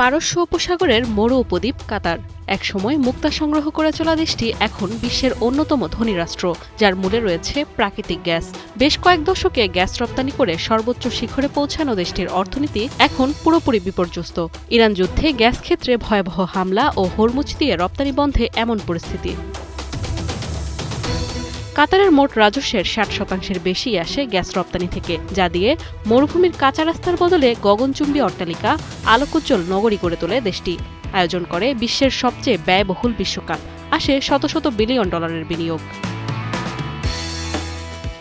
পারস্য উপসাগরের মরু উপদ্বীপ কাতার একসময় মুক্তা সংগ্রহ করে চলা দেশটি এখন বিশ্বের অন্যতম ধনী রাষ্ট্র, যার মূলে রয়েছে প্রাকৃতিক গ্যাস। বেশ কয়েক দশকে গ্যাস রপ্তানি করে সর্বোচ্চ শিখরে পৌঁছানো দেশটির অর্থনীতি এখন পুরোপুরি বিপর্যস্ত। ইরান যুদ্ধে গ্যাস ক্ষেত্রে ভয়াবহ হামলা ও হরমুজ দিয়ে রপ্তানি বন্ধে এমন পরিস্থিতি। কাতারের মোট রাজস্বের ৬০% বেশি আসে গ্যাস রপ্তানি থেকে, যা দিয়ে মরুভূমির কাঁচা রাস্তার বদলে গগনচুম্বী অট্টালিকা, আলোকোজ্জ্বল নগরী করে তোলে দেশটি। আয়োজন করে বিশ্বের সবচেয়ে ব্যয়বহুল বিশ্বকাপ, আসে শত শত বিলিয়ন ডলারের বিনিয়োগ।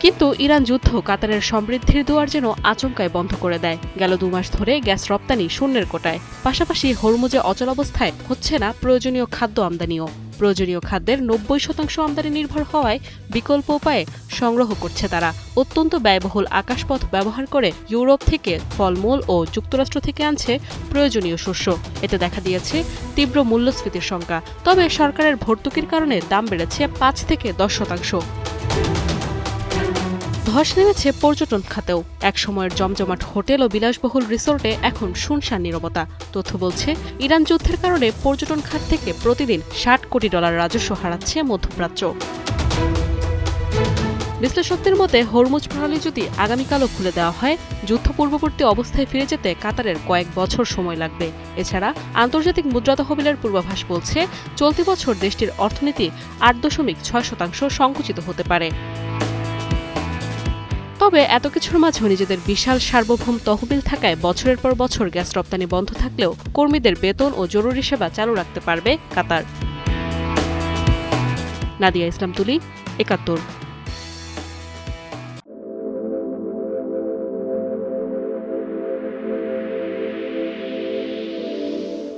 কিন্তু ইরান যুদ্ধ কাতারের সমৃদ্ধির দুয়ার যেন আচমকায় বন্ধ করে দেয়। গেল ২ মাস ধরে গ্যাস রপ্তানি শূন্যের কোটায়। পাশাপাশি হরমুজে অচলাবস্থায় হচ্ছে না প্রয়োজনীয় খাদ্য আমদানিও। প্রয়োজনীয় খাদ্যের ৯০% আমদানি নির্ভর হওয়ায় বিকল্প উপায়ে সংগ্রহ করছে তারা। অত্যন্ত ব্যয়বহুল আকাশপথ ব্যবহার করে ইউরোপ থেকে ফলমূল ও যুক্তরাষ্ট্র থেকে আনছে প্রয়োজনীয় শস্য। এতে দেখা দিয়েছে তীব্র মূল্যস্ফীতির শঙ্কা। তবে সরকারের ভর্তুকির কারণে দাম বেড়েছে ৫ থেকে ১০%। ধস নেমেছে পর্যটন খাতেও। একসময়ের জমজমাট হোটেল ও বিলাসবহুল রিসোর্টে এখন শুনশান নীরবতা। তথ্য বলছে, ইরান যুদ্ধের কারণে পর্যটন খাত থেকে প্রতিদিন $৬০ কোটি রাজস্ব হারাচ্ছে মধ্যপ্রাচ্য। বিশ্লেষকদের মতে, হরমুজ প্রণালী যদি আগামীকালও খুলে দেওয়া হয়, যুদ্ধ পূর্ববর্তী অবস্থায় ফিরে যেতে কাতারের কয়েক বছর সময় লাগবে। এছাড়া আন্তর্জাতিক মুদ্রা তহবিলের পূর্বাভাস বলছে, চলতি বছর দেশটির অর্থনীতি ৮.৬% সংকুচিত হতে পারে। তবে এত কিছুর মাঝেও নিজেদের বিশাল সার্বভৌম তহবিল থাকায় বছরের পর বছর গ্যাস রপ্তানি বন্ধ থাকলেও কর্মীদের বেতন ও জরুরি সেবা চালু রাখতে পারবে কাতার। নাদিয়া ইসলাম তুলি, ৭১।